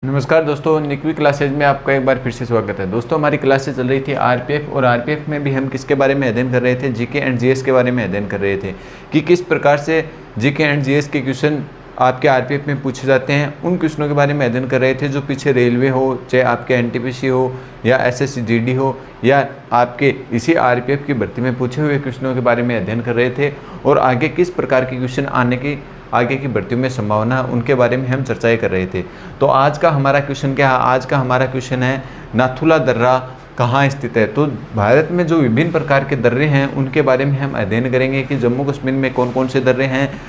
नमस्कार दोस्तों, निकवी क्लासेज में आपका एक बार फिर से स्वागत है। दोस्तों, हमारी क्लासेज चल रही थी आरपीएफ और आरपीएफ में भी हम किसके बारे में अध्ययन कर रहे थे, जीके एंड जीएस के बारे में अध्ययन कर रहे थे कि किस प्रकार से जीके एंड जीएस के क्वेश्चन आपके आरपीएफ में पूछे जाते हैं। उन क्वेश्चनों के बारे में अध्ययन कर रहे थे जो पीछे रेलवे हो, चाहे आपके एनटीपीसी हो या एसएससी जीडी हो या आपके इसी आरपीएफ की भर्ती में पूछे हुए क्वेश्चनों के बारे में अध्ययन कर रहे थे और आगे किस प्रकार के क्वेश्चन आने की आगे की भर्तियों में संभावना है उनके बारे में हम चर्चाएं कर रहे थे। तो आज का हमारा क्वेश्चन क्या है? आज का हमारा क्वेश्चन है नाथुला दर्रा कहाँ स्थित है। तो भारत में जो विभिन्न प्रकार के दर्रे हैं उनके बारे में हम अध्ययन करेंगे कि जम्मू कश्मीर में कौन कौन से दर्रे हैं,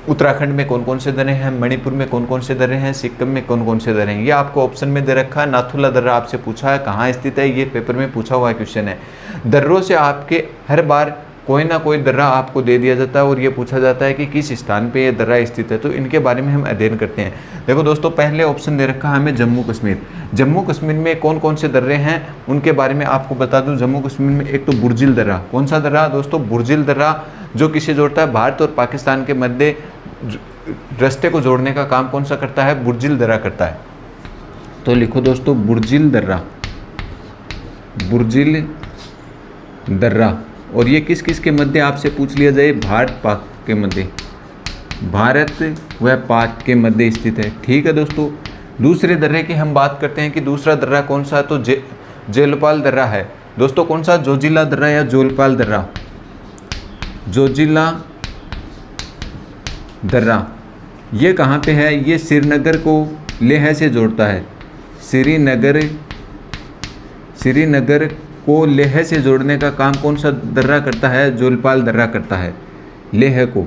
उत्तराखंड में कौन कौन से दर्रे हैं, मणिपुर में कौन कौन से दर्रे हैं, सिक्किम में कौन कौन से दर्रे हैं। ये आपको ऑप्शन में दे रखा है। नाथुला दर्रा आपसे पूछा है कहाँ स्थित है, ये पेपर में पूछा हुआ क्वेश्चन है। दर्रों से आपके हर बार कोई ना कोई दर्रा आपको दे दिया जाता है और ये पूछा जाता है कि किस स्थान पे ये दर्रा स्थित है। तो इनके बारे में हम अध्ययन करते हैं। देखो दोस्तों, पहले ऑप्शन दे रखा है हमें जम्मू कश्मीर। जम्मू कश्मीर में कौन कौन से दर्रे हैं उनके बारे में आपको बता दूं। जम्मू कश्मीर में एक तो बुर्जिल दर्रा। कौन सा दर्रा दोस्तों? बुर्जिल दर्रा, जो किसे जोड़ता है? भारत और पाकिस्तान के मध्य रास्ते को जोड़ने का काम कौन सा करता है? बुर्जिल दर्रा करता है। तो लिखो दोस्तों, बुर्जिल दर्रा, बुर्जिल दर्रा। और ये किस किस के मध्य आपसे पूछ लिया जाए? भारत पाक के मध्य, भारत व पाक के मध्य स्थित है। ठीक है दोस्तों। दूसरे दर्रे की हम बात करते हैं कि दूसरा दर्रा कौन सा है, तो जोजिला दर्रा है। दोस्तों कौन सा? जोजिला दर्रा या जोजिला दर्रा, जोजिला दर्रा। ये कहाँ पे है? ये श्रीनगर को लेह से जोड़ता है। श्रीनगर को लेह से जोड़ने का काम कौन सा दर्रा करता है? जोजिला दर्रा करता है, लेह को।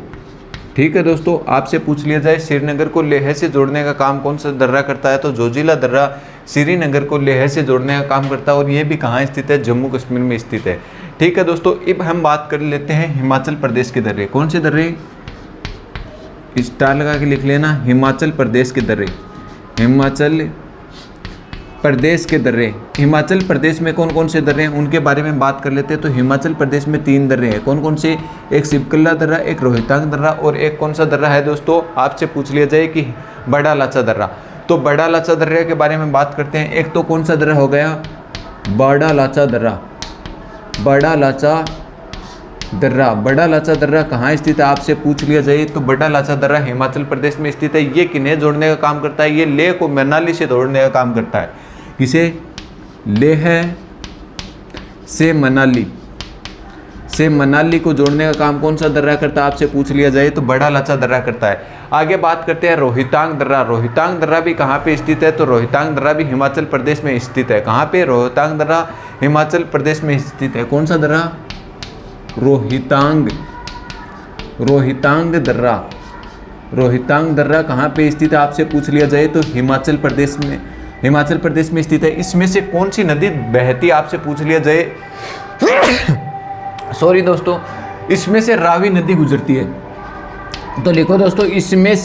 ठीक है दोस्तों, आपसे पूछ लिया जाए श्रीनगर को लेह से जोड़ने का काम कौन सा दर्रा करता है, तो जोजिला दर्रा श्रीनगर को लेह से जोड़ने का काम करता है। और ये भी कहाँ स्थित है? जम्मू कश्मीर में स्थित है। ठीक है दोस्तों, अब हम बात कर लेते हैं हिमाचल प्रदेश के दर्रे। कौन से दर्रे? स्टार लगा के लिख लेना, हिमाचल प्रदेश के दर्रे, हिमाचल प्रदेश के दर्रे। हिमाचल प्रदेश में कौन कौन से दर्रे हैं उनके बारे में बात कर लेते हैं। तो हिमाचल प्रदेश में 3 दर्रे हैं। कौन कौन से? एक शिवकल्ला दर्रा, एक रोहतांग दर्रा और एक कौन सा दर्रा है दोस्तों? आपसे पूछ लिया जाए कि बड़ा लाचा दर्रा। तो बड़ा लाचा दर्रे के बारे में बात करते हैं। एक तो कौन सा दर्रा हो गया? बड़ा लाचा दर्रा, बड़ा लाचा दर्रा। बड़ा लाचा दर्रा कहाँ स्थित है आपसे पूछ लिया जाए, तो बड़ा लाचा दर्रा हिमाचल प्रदेश में स्थित है। ये किन्हें जोड़ने का काम करता है? ये लेह को मनाली से जोड़ने का काम करता है। किसे? लेह से मनाली, से मनाली को जोड़ने का काम कौन सा दर्रा करता है आपसे पूछ लिया जाए, तो बड़ा लाचा दर्रा करता है। आगे बात करते हैं रोहतांग दर्रा। रोहतांग दर्रा भी कहाँ पे स्थित है? तो रोहतांग दर्रा भी हिमाचल प्रदेश में स्थित है। कहाँ पे? रोहतांग दर्रा हिमाचल प्रदेश में स्थित है। कौन सा दर्रा? रोहतांग, रोहतांग दर्रा। रोहतांग दर्रा कहाँ पे स्थित है आपसे पूछ लिया जाए, तो हिमाचल प्रदेश में, हिमाचल प्रदेश में स्थित है। इसमें से कौन सी नदी बहती आपसे पूछ लिया जाए सॉरी दोस्तों, इसमें से रावी नदी गुजरती है। तो लिखो दोस्तों, इसमें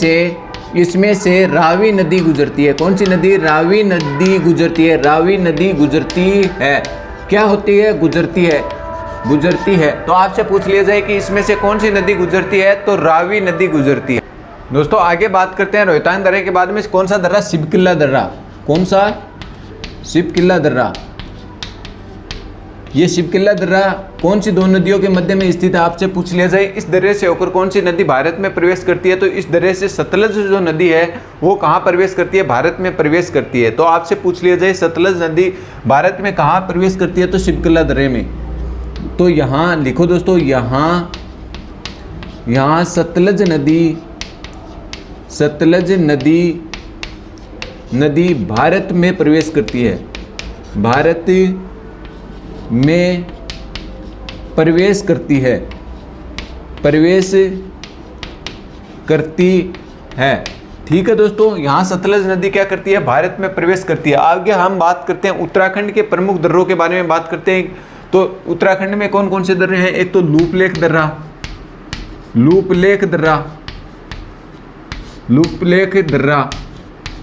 से रावी नदी गुजरती है। कौन सी नदी? रावी नदी गुजरती है, रावी नदी गुजरती है। क्या होती है? गुजरती है, गुजरती है। तो आपसे पूछ लिया जाए कि इसमें से कौन सी नदी गुजरती है, तो रावी नदी गुजरती है। दोस्तों आगे बात करते हैं रोहतांग दर्रे के बाद में कौन सा दर्रा? शिवकल्ला दर्रा। कौन सा? शिवकल्ला दर्रा। ये शिवकल्ला दर्रा कौन सी 2 नदियों के मध्य में स्थित है आपसे पूछ लिया जाए। इस दर्रे से होकर कौन सी नदी भारत में प्रवेश करती है, तो इस दर्रे से सतलज जो नदी है वो कहाँ प्रवेश करती है? भारत में प्रवेश करती है। तो आपसे पूछ लिया जाए सतलज नदी भारत में कहाँ प्रवेश करती है, तो शिवकल्ला दर्रे में। तो यहाँ लिखो दोस्तों, यहाँ सतलज नदी भारत में प्रवेश करती है, भारत में प्रवेश करती है, प्रवेश करती है। ठीक है दोस्तों, यहाँ सतलज नदी क्या करती है? भारत में प्रवेश करती है। आगे हम बात करते हैं उत्तराखंड के प्रमुख दर्रों के बारे में बात करते हैं। तो उत्तराखंड में कौन कौन से दर्रे हैं? एक तो लूपलेख दर्रा, लूपलेख दर्रा, लूपलेख दर्रा।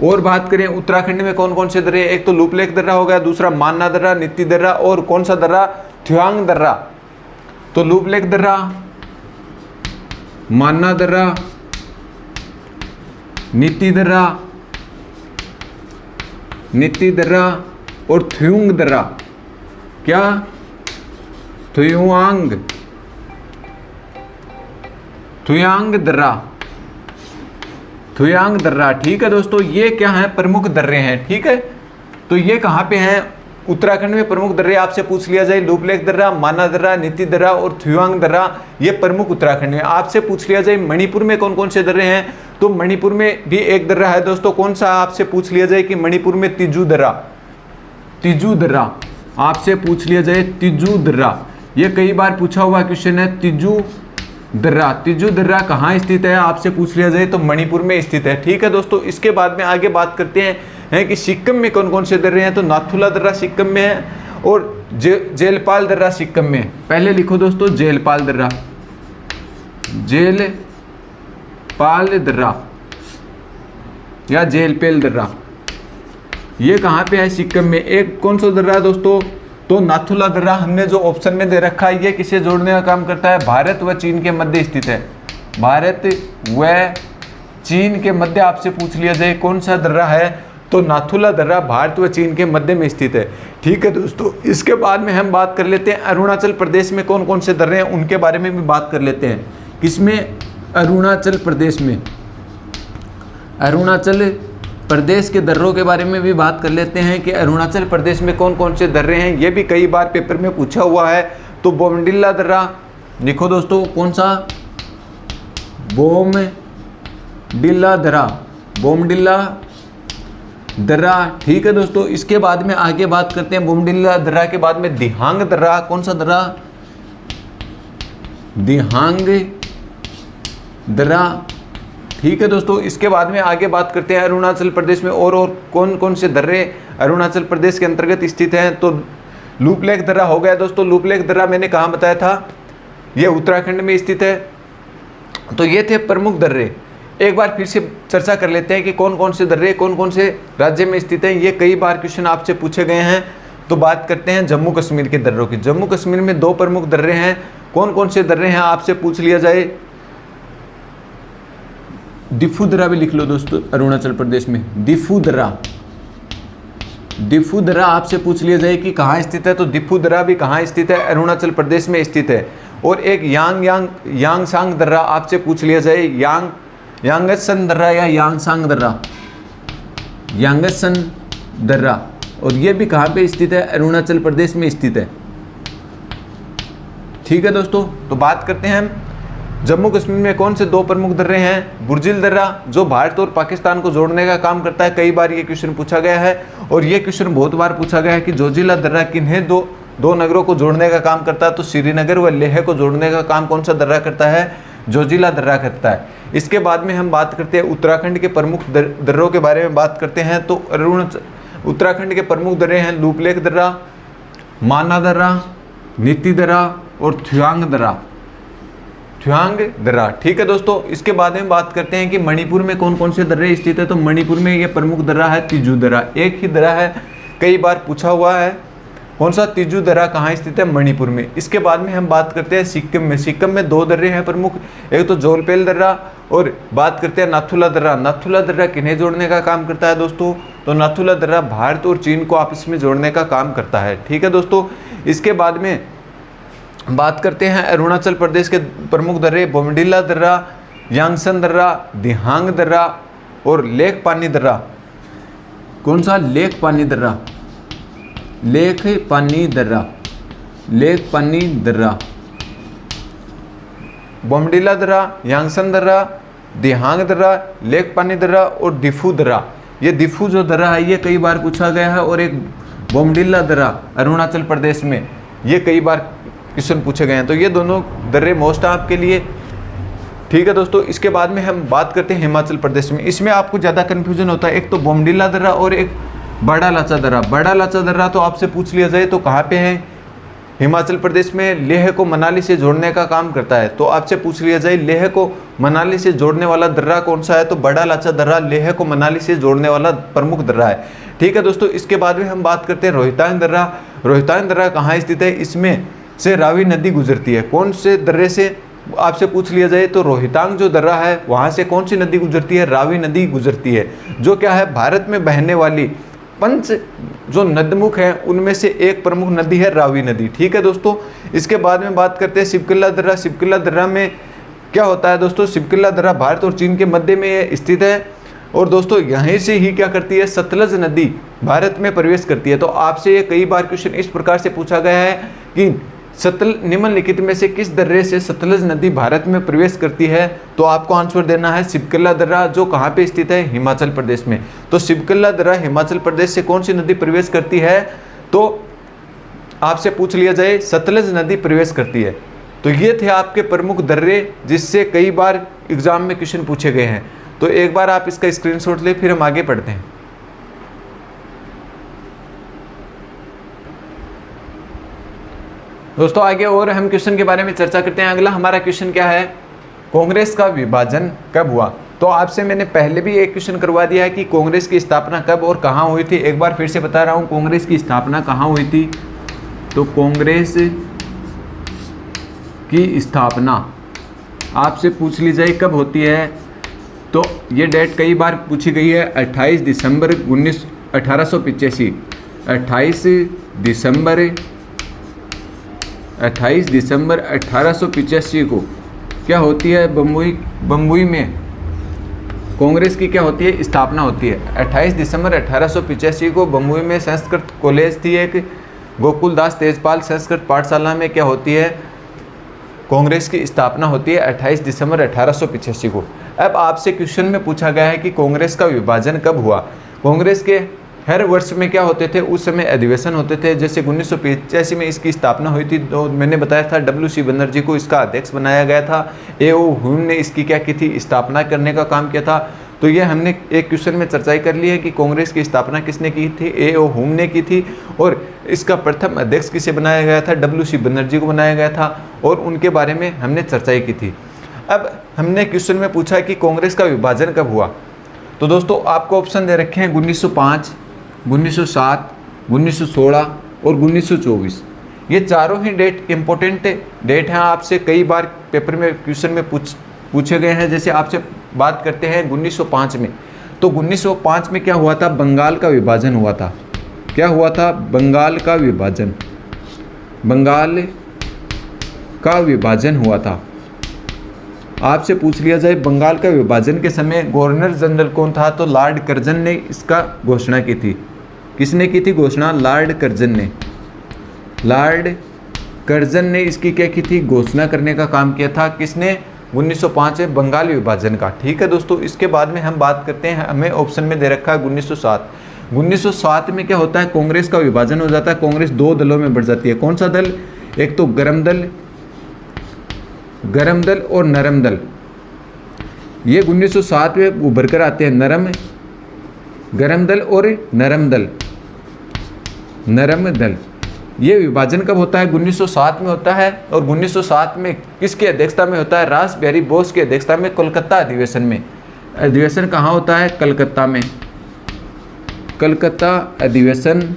और बात करें उत्तराखंड में कौन कौन से दर्रे? एक तो लूपलेख दर्रा हो गया, दूसरा मान्ना दर्रा, नीति दर्रा और कौन सा दर्रा? थ्यांग दर्रा। तो लूपलेख दर्रा, मान्ना दर्रा, नीति दर्रा, नीति दर्रा और थुयुंग दर्रा। क्या? थुयांग दर्रा, थुयांग दर्रा। ठीक है दोस्तों, ये क्या है? प्रमुख दर्रे हैं। ठीक है, तो ये कहाँ पे हैं? उत्तराखंड में प्रमुख दर्रे आपसे पूछ लिया जाए, लूपलेख दर्रा, माना दर्रा, नीति दर्रा और थुयांग दर्रा, ये प्रमुख उत्तराखंड में। आपसे पूछ लिया जाए मणिपुर में कौन कौन से दर्रे हैं, तो मणिपुर में भी एक दर्रा है दोस्तों। कौन सा? आपसे पूछ लिया जाए कि मणिपुर में तिजू दर्रा, तिजू दर्रा आपसे पूछ लिया जाए, तिजू दर्रा। ये कई बार पूछा हुआ क्वेश्चन है, तिजू दर्रा। तिजू दर्रा कहाँ स्थित है आपसे पूछ लिया जाए तो मणिपुर में स्थित है। ठीक है दोस्तों, इसके बाद में आगे बात करते हैं कि सिक्किम में कौन कौन से दर्रे हैं, तो नाथुला दर्रा सिक्किम में है और जेलपाल दर्रा सिक्किम में है। पहले लिखो दोस्तों जेलपाल दर्रा, जेलपाल दर्रा या जेलपेल दर्रा, ये कहाँ पे है? सिक्किम में। एक कौन सा दर्रा है दोस्तों, तो नाथुला दर्रा हमने जो ऑप्शन में दे रखा है, ये किसे जोड़ने का काम करता है? भारत व चीन के मध्य स्थित है। भारत व चीन के मध्य आपसे पूछ लिया जाए कौन सा दर्रा है, तो नाथुला दर्रा भारत व चीन के मध्य में स्थित है। ठीक है दोस्तों, इसके बाद में हम बात कर लेते हैं अरुणाचल प्रदेश में कौन कौन से दर्रे हैं, उनके बारे में भी बात कर लेते हैं। किसमें? अरुणाचल प्रदेश में। अरुणाचल प्रदेश के दर्रों के बारे में भी बात कर लेते हैं कि अरुणाचल प्रदेश में कौन कौन से दर्रे हैं। ये भी कई बार पेपर में पूछा हुआ है। तो बोमडिल्ला दर्रा लिखो दोस्तों, कौन सा? बोमडिल्ला दर्रा, बोमडिल्ला दर्रा। ठीक है दोस्तों, इसके बाद में आगे बात करते हैं बोमडिल्ला दर्रा के बाद में दिहांग दर्रा। कौन सा दर्रा? दिहांग दर्रा। ठीक है दोस्तों, इसके बाद में आगे बात करते हैं अरुणाचल प्रदेश में और कौन कौन से दर्रे अरुणाचल प्रदेश के अंतर्गत स्थित हैं। तो लूपलेख दर्रा हो गया दोस्तों। लूपलेख दर्रा मैंने कहाँ बताया था? ये उत्तराखंड में स्थित है। तो ये थे प्रमुख दर्रे। एक बार फिर से चर्चा कर लेते हैं कि कौन कौन से दर्रे कौन कौन से राज्य में स्थित हैं। ये कई बार क्वेश्चन आपसे पूछे गए हैं। तो बात करते हैं जम्मू कश्मीर के दर्रों की। जम्मू कश्मीर में दो प्रमुख दर्रे हैं। कौन कौन से दर्रे हैं आपसे पूछ लिया जाए? दिफू दर्रा भी लिख लो दोस्तों, अरुणाचल प्रदेश में दिफू दर्रा। दिफू दर्रा आपसे पूछ लिया जाए कि कहाँ स्थित है, तो दिफू दर्रा भी कहाँ स्थित है? अरुणाचल प्रदेश में स्थित है। और एक यांगसांग दर्रा आपसे पूछ लिया जाए, यांगत्सन दर्रा या यांगसांग दर्रा, यांगत्सन दर्रा, और ये भी कहाँ पे स्थित है? अरुणाचल प्रदेश में स्थित है। ठीक है दोस्तों, तो बात करते हैं हम जम्मू कश्मीर में कौन से दो प्रमुख दर्रे हैं। बुर्जिल दर्रा जो भारत और पाकिस्तान को जोड़ने का काम करता है। कई बार ये क्वेश्चन पूछा गया है और ये क्वेश्चन बहुत बार पूछा गया है कि जोजिला दर्रा किन्हें दो नगरों को जोड़ने का काम करता है। तो श्रीनगर व लेह को जोड़ने का काम कौन सा दर्रा करता है? जोजिला दर्रा करता है। इसके बाद में हम बात करते हैं उत्तराखंड के प्रमुख दर्रों के बारे में बात करते हैं। तो उत्तराखंड के प्रमुख दर्रे हैं लूपलेख दर्रा, माना दर्रा, नीति दर्रा और थुयांग दर्रा, थुयांग दर्रा। ठीक है दोस्तों, इसके बाद में बात करते हैं कि मणिपुर में कौन कौन से दर्रे स्थित है। तो मणिपुर में ये प्रमुख दर्रा है तिजू दर्रा। एक ही दर्रा है, कई बार पूछा हुआ है। कौन सा? तिजू दर्रा कहाँ स्थित है? मणिपुर में। इसके बाद में हम बात करते हैं सिक्किम में। सिक्किम में दो दर्रे हैं प्रमुख, एक तो जोलपेल दर्रा और बात करते हैं नाथुला दर्रा। नाथुला दर्रा किन्हें जोड़ने का काम करता है दोस्तों? तो नाथुला दर्रा भारत और चीन को आपस में जोड़ने का काम करता है। ठीक है दोस्तों, इसके बाद में बात करते हैं अरुणाचल प्रदेश के प्रमुख दर्रे बोमडिल्ला दर्रा, यांगसन दर्रा, दिहांग दर्रा और लेक पानी दर्रा। कौन सा? लेक पानी दर्रा, लेक पानी दर्रा, लेक पानी दर्रा, बोमडिल्ला दर्रा, यांगसन दर्रा, दिहांग दर्रा, लेक पानी दर्रा और दिफू दर्रा। ये दिफू जो दर्रा है ये कई बार पूछा गया है और एक बोमडिल्ला दर्रा अरुणाचल प्रदेश में, ये कई बार क्वेश्चन पूछे गए हैं। तो ये दोनों दर्रे मोस्ट है आपके लिए। ठीक है दोस्तों, इसके बाद में हम बात करते हैं हिमाचल प्रदेश में। इसमें आपको ज़्यादा कन्फ्यूजन होता है, एक तो बोमडिल्ला दर्रा और एक बड़ा लाचा दर्रा। बड़ा लाचा दर्रा तो आपसे पूछ लिया जाए तो कहाँ पे है? हिमाचल प्रदेश में लेह को मनाली से जोड़ने का काम करता है। तो आपसे पूछ लिया जाए लेह को मनाली से जोड़ने वाला दर्रा कौन सा है? तो बड़ा लाचा दर्रा लेह को मनाली से जोड़ने वाला प्रमुख दर्रा है। ठीक है दोस्तों, इसके बाद में हम बात करते हैं रोहतांग दर्रा। रोहतांग दर्रा कहाँ स्थित है? इसमें से रावी नदी गुजरती है। कौन से दर्रे से आपसे पूछ लिया जाए तो रोहतांग जो दर्रा है वहाँ से कौन सी नदी गुजरती है? रावी नदी गुजरती है, जो क्या है भारत में बहने वाली पंच जो नदमुख हैं उनमें से एक प्रमुख नदी है रावी नदी। ठीक है दोस्तों, इसके बाद में बात करते हैं शिवकिला दर्रा। शिवकिला दर्रा में क्या होता है दोस्तों, शिवकिला दर्रा भारत और चीन के मध्य में स्थित है और दोस्तों यहीं से ही क्या करती है, सतलज नदी भारत में प्रवेश करती है। तो आपसे ये कई बार क्वेश्चन इस प्रकार से पूछा गया है कि निम्नलिखित में से किस दर्रे से सतलज नदी भारत में प्रवेश करती है, तो आपको आंसर देना है शिवकिला दर्रा, जो कहाँ पे स्थित है, हिमाचल प्रदेश में। तो शिवकिला दर्रा हिमाचल प्रदेश से कौन सी नदी प्रवेश करती है, तो आपसे पूछ लिया जाए सतलज नदी प्रवेश करती है। तो ये थे आपके प्रमुख दर्रे जिससे कई बार एग्जाम में क्वेश्चन पूछे गए हैं। तो एक बार आप इसका स्क्रीनशॉट ले, फिर हम आगे पढ़ते हैं। दोस्तों आगे और हम क्वेश्चन के बारे में चर्चा करते हैं। अगला हमारा क्वेश्चन क्या है, कांग्रेस का विभाजन कब हुआ। तो आपसे मैंने पहले भी एक क्वेश्चन करवा दिया है कि कांग्रेस की स्थापना कब और कहाँ हुई थी। एक बार फिर से बता रहा हूँ, कांग्रेस की स्थापना कहाँ हुई थी। तो कांग्रेस की स्थापना आपसे पूछ ली जाए कब होती है, तो ये डेट कई बार पूछी गई है, 28 दिसंबर 1885। 28 दिसंबर 1885 को क्या होती है, बम्बई में कांग्रेस की क्या होती है, स्थापना होती है। 28 दिसंबर 1885 को बम्बई में संस्कृत कॉलेज थी एक, गोकुलदास तेजपाल संस्कृत पाठशाला में क्या होती है, कांग्रेस की स्थापना होती है 28 दिसंबर 1885 को। अब आपसे क्वेश्चन में पूछा गया है कि कांग्रेस का विभाजन कब हुआ। कांग्रेस के हर वर्ष में क्या होते थे, उस समय अधिवेशन होते थे। जैसे 1985 में इसकी स्थापना हुई थी, तो मैंने बताया था WC बनर्जी को इसका अध्यक्ष बनाया गया था। A.O. ह्यूम ने इसकी क्या की थी, स्थापना करने का काम किया था। तो ये हमने एक क्वेश्चन में चर्चा कर ली है कि कांग्रेस की स्थापना किसने की थी, A.O. ह्यूम ने की थी। और इसका प्रथम अध्यक्ष किसे बनाया गया था, WC बनर्जी को बनाया गया था और उनके बारे में हमने चर्चा की थी। अब हमने क्वेश्चन में पूछा कि कांग्रेस का विभाजन कब हुआ। तो दोस्तों आपको ऑप्शन दे रखे हैं 1905, 1907, 1916 और 1924। ये चारों ही डेट इम्पोर्टेंट डेट हैं, आपसे कई बार पेपर में क्वेश्चन में पूछे गए हैं। जैसे आपसे बात करते हैं 1905 में, तो 1905 में क्या हुआ था, बंगाल का विभाजन हुआ था। क्या हुआ था, बंगाल का विभाजन, बंगाल का विभाजन हुआ था। आपसे पूछ लिया जाए बंगाल का विभाजन के समय गवर्नर जनरल कौन था, तो लॉर्ड कर्जन ने इसका घोषणा की थी। किसने की थी घोषणा, लॉर्ड कर्जन ने। लॉर्ड कर्जन ने इसकी क्या की थी, घोषणा करने का काम किया था। किसने, 1905 में बंगाल विभाजन का। ठीक है दोस्तों, इसके बाद में हम बात करते हैं, हमें ऑप्शन में दे रखा है 1907। 1907 में क्या होता है, कांग्रेस का विभाजन हो जाता है। कांग्रेस दो दलों में बढ़ जाती है। कौन सा दल, एक तो गरम दल और नरम दल। ये 1907 में उभर कर आते हैं, गरम दल और नरम दल। ये विभाजन कब होता है, 1907 में होता है। और 1907 में किसकी अध्यक्षता में होता है, रास बिहारी बोस की अध्यक्षता में, कोलकाता अधिवेशन में। अधिवेशन कहाँ होता है, कलकत्ता में। कलकत्ता अधिवेशन।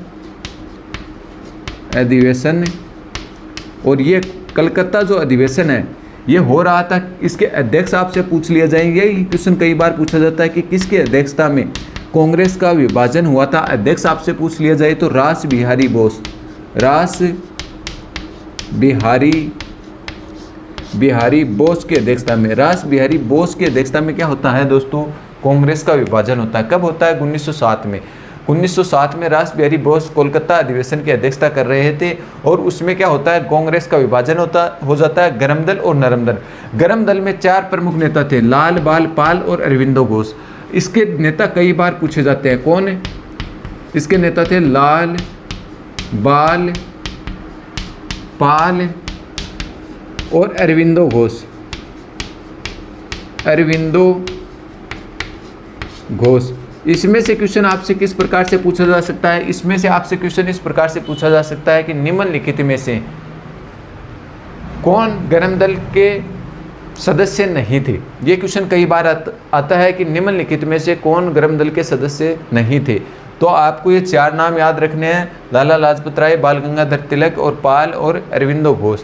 और ये कलकत्ता जो अधिवेशन है ये हो रहा था, इसके अध्यक्ष आपसे पूछ लिया जाएंगे। ये क्वेश्चन कई बार पूछा जाता है कि किसकी अध्यक्षता में कांग्रेस का विभाजन हुआ था। अध्यक्ष आपसे पूछ लिया जाए तो रास बिहारी बोस की अध्यक्षता में। रास बिहारी बोस की अध्यक्षता में क्या होता है दोस्तों, कांग्रेस का विभाजन होता है। कब होता है, 1907 में। 1907 में रास बिहारी बोस कोलकाता अधिवेशन की अध्यक्षता कर रहे थे और उसमें क्या होता है, कांग्रेस का विभाजन हो जाता है गरम दल और नरम दल। गरम दल में 4 प्रमुख नेता थे, लाल बाल पाल और अरविंदो घोष। इसके नेता कई बार पूछे जाते हैं, कौन है इसके नेता थे, लाल बाल पाल और अरविंदो घोष। इसमें से क्वेश्चन आपसे किस प्रकार से पूछा जा सकता है, इसमें से आपसे क्वेश्चन इस प्रकार से पूछा जा सकता है कि निम्नलिखित में से कौन गरम दल के सदस्य नहीं थे। ये क्वेश्चन कई बार आता है कि निम्नलिखित में से कौन गरम दल के सदस्य नहीं थे। तो आपको ये 4 नाम याद रखने हैं, लाला लाजपत राय, बाल गंगाधर तिलक और पाल और अरविंदो घोष।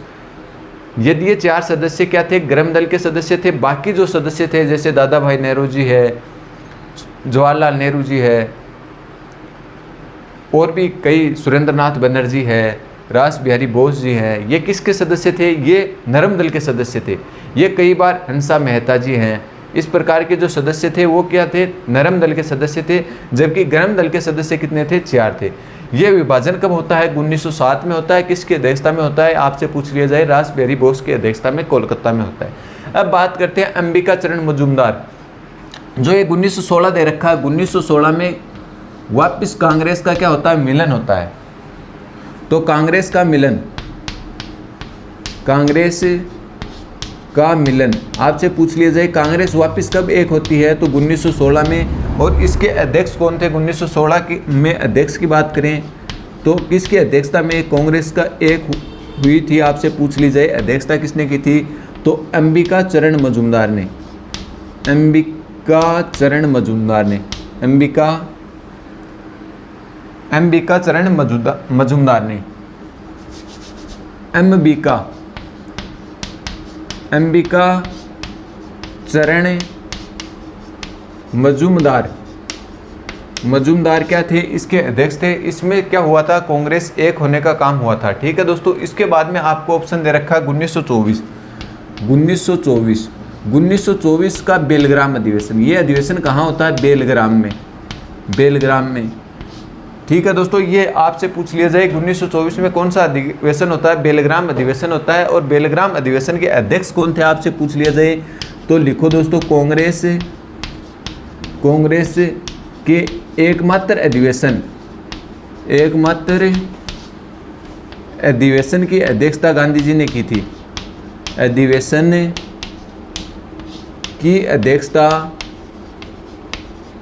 यदि ये 4 सदस्य क्या थे, गरम दल के सदस्य थे। बाकी जो सदस्य थे जैसे दादा भाई नेहरू जी है, जवाहरलाल नेहरू जी है, और भी कई, सुरेंद्रनाथ बनर्जी है, रास बिहारी बोस जी हैं, ये किसके सदस्य थे? ये नरम दल के सदस्य थे। ये कई बार हंसा मेहता जी हैं, इस प्रकार के जो सदस्य थे वो क्या थे? नरम दल के सदस्य थे। जबकि गरम दल के सदस्य कितने थे? 4 थे। ये विभाजन कब होता है? 1907 में होता है। किसकी अध्यक्षता में होता है? आपसे पूछ लिया जाए, रास बिहारी बोस की अध्यक्षता में कोलकाता में होता है। अब बात करते हैं अंबिका चरण मजूमदार, जो ये 1916 दे रखा है। 1916 में वापस कांग्रेस का क्या होता है? मिलन होता है। तो कांग्रेस का मिलन, कांग्रेस का मिलन, आपसे पूछ लिया जाए कांग्रेस वापस कब एक होती है? तो 1916 में। और इसके अध्यक्ष कौन थे? 1916 की में अध्यक्ष की बात करें तो किसकी अध्यक्षता में कांग्रेस का एक हुई थी? आपसे पूछ ली जाए अध्यक्षता किसने की थी? तो अंबिका चरण मजूमदार ने, अंबिका चरण मजूमदार ने, अंबिका चरण मजूमदार ने, अंबिका चरण मजूमदार क्या थे? इसके अध्यक्ष थे। इसमें क्या हुआ था? कांग्रेस एक होने का काम हुआ था। ठीक है दोस्तों। इसके बाद में आपको ऑप्शन दे रखा है 1924 का बेलग्राम अधिवेशन। ये अधिवेशन कहाँ होता है? बेलग्राम में। ठीक है दोस्तों, ये आपसे पूछ लिया जाए 1924 में कौन सा अधिवेशन होता है? बेलग्राम अधिवेशन होता है। और बेलग्राम अधिवेशन के अध्यक्ष कौन थे? आपसे पूछ लिया जाए तो लिखो दोस्तों, कांग्रेस के एकमात्र अधिवेशन की अध्यक्षता गांधी जी ने की थी। अधिवेशन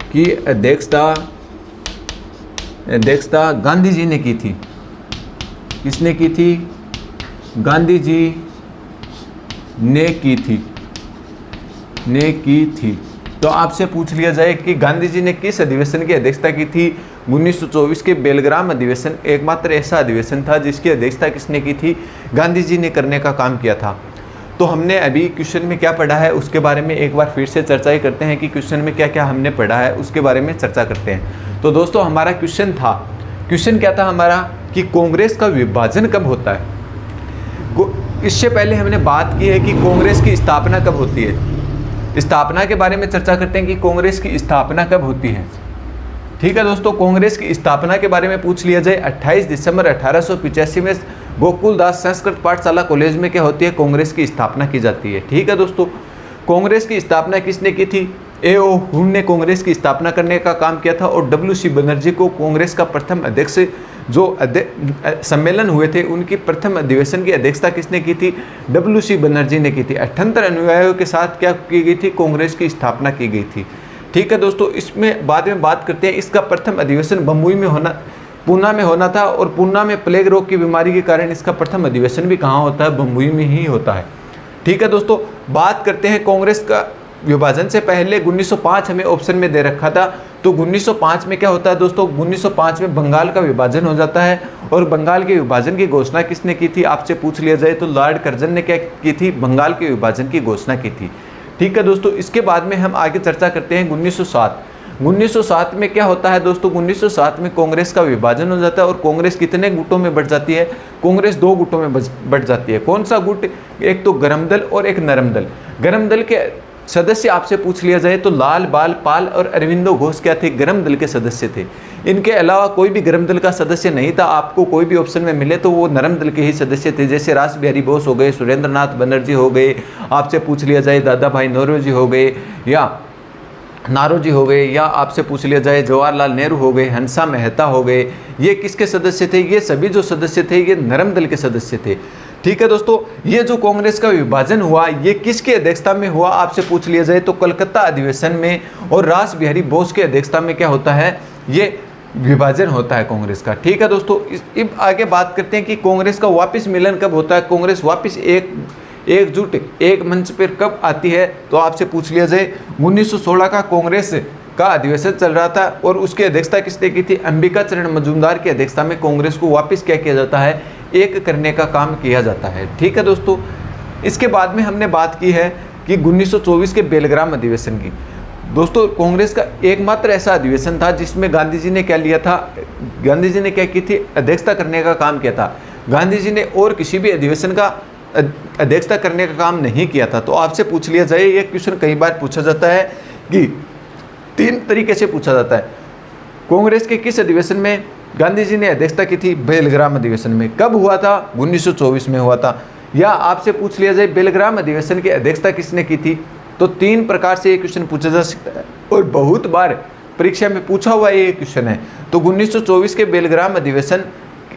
की अध्यक्षता गांधी जी ने की थी। किसने की थी? गांधी जी ने की थी। तो आपसे पूछ लिया जाए कि गांधी जी ने किस अधिवेशन की अध्यक्षता की थी? 1924 के बेलग्राम अधिवेशन एकमात्र ऐसा अधिवेशन था जिसकी अध्यक्षता किसने की थी? गांधी जी ने करने का काम किया था। तो हमने अभी क्वेश्चन में क्या पढ़ा है उसके बारे में एक बार फिर से चर्चा ही करते हैं कि क्वेश्चन में क्या क्या हमने पढ़ा है उसके बारे में चर्चा करते हैं। तो दोस्तों हमारा क्वेश्चन क्या था हमारा कि कांग्रेस का विभाजन कब होता है। इससे पहले हमने बात की है कि कांग्रेस की स्थापना कब होती है। स्थापना के बारे में चर्चा करते हैं कि कांग्रेस की स्थापना कब होती है। ठीक है दोस्तों, कांग्रेस की स्थापना के बारे में पूछ लिया जाए 28 दिसंबर 1885 में गोकुलदास संस्कृत पाठशाला कॉलेज में क्या होती है? कांग्रेस की स्थापना की जाती है। ठीक है दोस्तों, कांग्रेस की स्थापना किसने की थी? A.O. हुन ने कांग्रेस की स्थापना करने का काम किया था। और W.C. बनर्जी को कांग्रेस का प्रथम अध्यक्ष जो सम्मेलन हुए थे उनकी प्रथम अधिवेशन की अध्यक्षता किसने की थी? W.C. बनर्जी ने की थी। 78 अनुयायियों के साथ क्या की गई थी? कांग्रेस की स्थापना की गई थी। ठीक है दोस्तों, इसमें बाद में बात करते हैं। इसका प्रथम अधिवेशन पूना में होना था। और पूना में प्लेग रोग की बीमारी के कारण इसका प्रथम अधिवेशन भी कहाँ होता है? बम्बई में ही होता है। ठीक है दोस्तों, बात करते हैं कांग्रेस का विभाजन से पहले 1905 हमें ऑप्शन में दे रखा था। तो 1905 में क्या होता है दोस्तों? 1905 में बंगाल का विभाजन हो जाता है। और बंगाल के विभाजन की घोषणा किसने की थी? आपसे पूछ लिया जाए तो लॉर्ड कर्जन ने क्या की थी? बंगाल के विभाजन की घोषणा की थी। ठीक है दोस्तों, इसके बाद में हम आगे चर्चा करते हैं 1907 में क्या होता है दोस्तों? 1907 में कांग्रेस का विभाजन हो जाता है। और कांग्रेस कितने गुटों में बढ़ जाती है? कांग्रेस 2 गुटों में बढ़ जाती है। कौन सा गुट? एक तो गरम दल और एक नरम दल। गरम दल के सदस्य आपसे पूछ लिया जाए तो लाल बाल पाल और अरविंदो घोष क्या थे? गरम दल के सदस्य थे। इनके अलावा कोई भी गरम दल का सदस्य नहीं था। आपको कोई भी ऑप्शन में मिले तो वो नरम दल के ही सदस्य थे। जैसे रास बिहारी बोस हो गए, सुरेंद्रनाथ बनर्जी हो गए, आपसे पूछ लिया जाए दादा भाई नौरोजी हो गए या नारोजी हो गए, या आपसे पूछ लिया जाए जवाहरलाल नेहरू हो गए, हंसा मेहता हो गए। ये किसके सदस्य थे? ये सभी जो सदस्य थे ये नरम दल के सदस्य थे। ठीक है दोस्तों, ये जो कांग्रेस का विभाजन हुआ ये किसकी अध्यक्षता में हुआ? आपसे पूछ लिया जाए तो कलकत्ता अधिवेशन में। और रास बिहारी बोस की अध्यक्षता में क्या होता है? ये विभाजन होता है कांग्रेस का। ठीक है दोस्तों, अब आगे बात करते हैं कि कांग्रेस का वापस मिलन कब होता है? कांग्रेस वापस एकजुट एक मंच पर कब आती है? तो आपसे पूछ लिया जाए 1916 का कांग्रेस का अधिवेशन चल रहा था और उसकी अध्यक्षता किसने की थी? अंबिका चरण मजूमदार की अध्यक्षता में कांग्रेस को वापस क्या किया जाता है? एक करने का काम किया जाता है। ठीक है दोस्तों, इसके बाद में हमने बात की है कि 1924 के बेलग्राम अधिवेशन की। दोस्तों कांग्रेस का एकमात्र ऐसा अधिवेशन था जिसमें गांधी जी ने क्या लिया था, गांधी जी ने क्या की थी, अध्यक्षता करने का काम किया था। गांधी जी ने और किसी भी अधिवेशन का अध्यक्षता करने का काम नहीं किया था। तो आपसे पूछ लिया जाए, ये क्वेश्चन कई बार पूछा जाता है कि 3 तरीके से पूछा जाता है, कांग्रेस के किस अधिवेशन में गांधी जी ने अध्यक्षता की थी? बेलग्राम अधिवेशन में। कब हुआ था? 1924 में हुआ था। या आपसे पूछ लिया जाए बेलग्राम अधिवेशन की अध्यक्षता किसने की थी? तो 3 प्रकार से ये क्वेश्चन पूछा जा सकता है और बहुत बार परीक्षा में पूछा हुआ ये क्वेश्चन है। तो 1924 के बेलग्राम अधिवेशन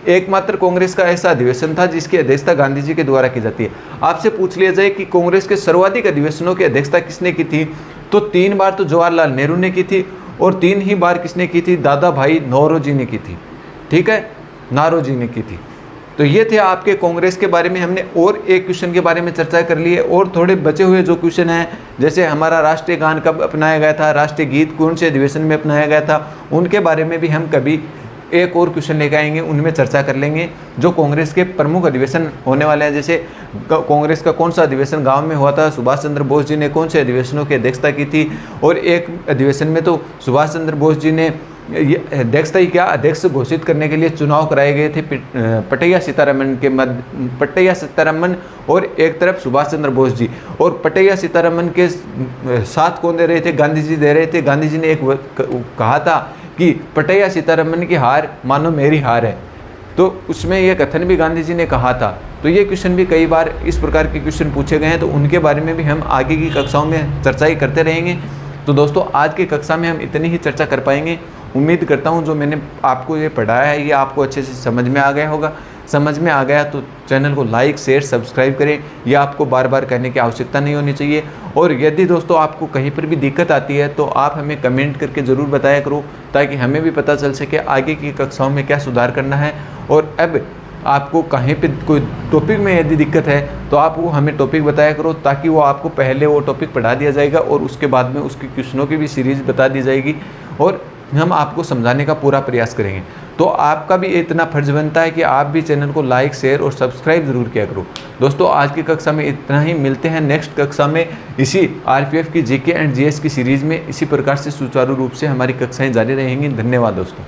एकमात्र कांग्रेस का ऐसा अधिवेशन था जिसकी अध्यक्षता गांधी जी के द्वारा की जाती है। आपसे पूछ लिया जाए कि कांग्रेस के सर्वाधिक अधिवेशनों की अध्यक्षता किसने की थी? तो 3 बार तो जवाहरलाल नेहरू ने की थी और 3 ही बार किसने की थी? दादा भाई नौरोजी ने की थी। ठीक है, नारोजी ने की थी। तो ये थे आपके कांग्रेस के बारे में। हमने और एक क्वेश्चन के बारे में चर्चा कर ली है और थोड़े बचे हुए जो क्वेश्चन हैं, जैसे हमारा राष्ट्रीय गान कब अपनाया गया था, राष्ट्रीय गीत कौन से अधिवेशन में अपनाया गया था, उनके बारे में भी हम कभी एक और क्वेश्चन लेकर आएंगे, उनमें चर्चा कर लेंगे। जो कांग्रेस के प्रमुख अधिवेशन होने वाले हैं, जैसे कांग्रेस का कौन सा अधिवेशन गांव में हुआ था, सुभाष चंद्र बोस जी ने कौन से अधिवेशनों की अध्यक्षता की थी, और एक अधिवेशन में तो सुभाष चंद्र बोस जी ने अध्यक्षता ही क्या, अध्यक्ष घोषित करने के लिए चुनाव कराए गए थे पटैया सीतारमन के मध्य, पटैया सीतारमन और एक तरफ सुभाष चंद्र बोस जी, और पटैया सीतारमन के साथ कौन दे रहे थे? गांधी जी दे रहे थे। गांधी जी ने एक कहा था कि पटैया सीतारमन की हार मानो मेरी हार है, तो उसमें यह कथन भी गांधी जी ने कहा था। तो ये क्वेश्चन भी कई बार इस प्रकार के क्वेश्चन पूछे गए हैं, तो उनके बारे में भी हम आगे की कक्षाओं में चर्चा ही करते रहेंगे। तो दोस्तों आज की कक्षा में हम इतनी ही चर्चा कर पाएंगे। उम्मीद करता हूँ जो मैंने आपको ये पढ़ाया है ये आपको अच्छे से समझ में आ गया होगा। समझ में आ गया तो चैनल को लाइक शेयर सब्सक्राइब करें, यह आपको बार बार कहने की आवश्यकता नहीं होनी चाहिए। और यदि दोस्तों आपको कहीं पर भी दिक्कत आती है तो आप हमें कमेंट करके ज़रूर बताया करो, ताकि हमें भी पता चल सके आगे की कक्षाओं में क्या सुधार करना है। और अब आपको कहीं पे कोई टॉपिक में यदि दिक्कत है तो आप वो हमें टॉपिक बताया करो, ताकि वो आपको पहले वो टॉपिक पढ़ा दिया जाएगा और उसके बाद में उसकी क्वेश्चनों की भी सीरीज़ बता दी जाएगी और हम आपको समझाने का पूरा प्रयास करेंगे। तो आपका भी इतना फर्ज बनता है कि आप भी चैनल को लाइक शेयर और सब्सक्राइब ज़रूर किया करो। दोस्तों आज की कक्षा में इतना ही, मिलते हैं नेक्स्ट कक्षा में इसी आरपीएफ की जीके एंड जीएस की सीरीज़ में। इसी प्रकार से सुचारू रूप से हमारी कक्षाएं जारी रहेंगी। धन्यवाद दोस्तों।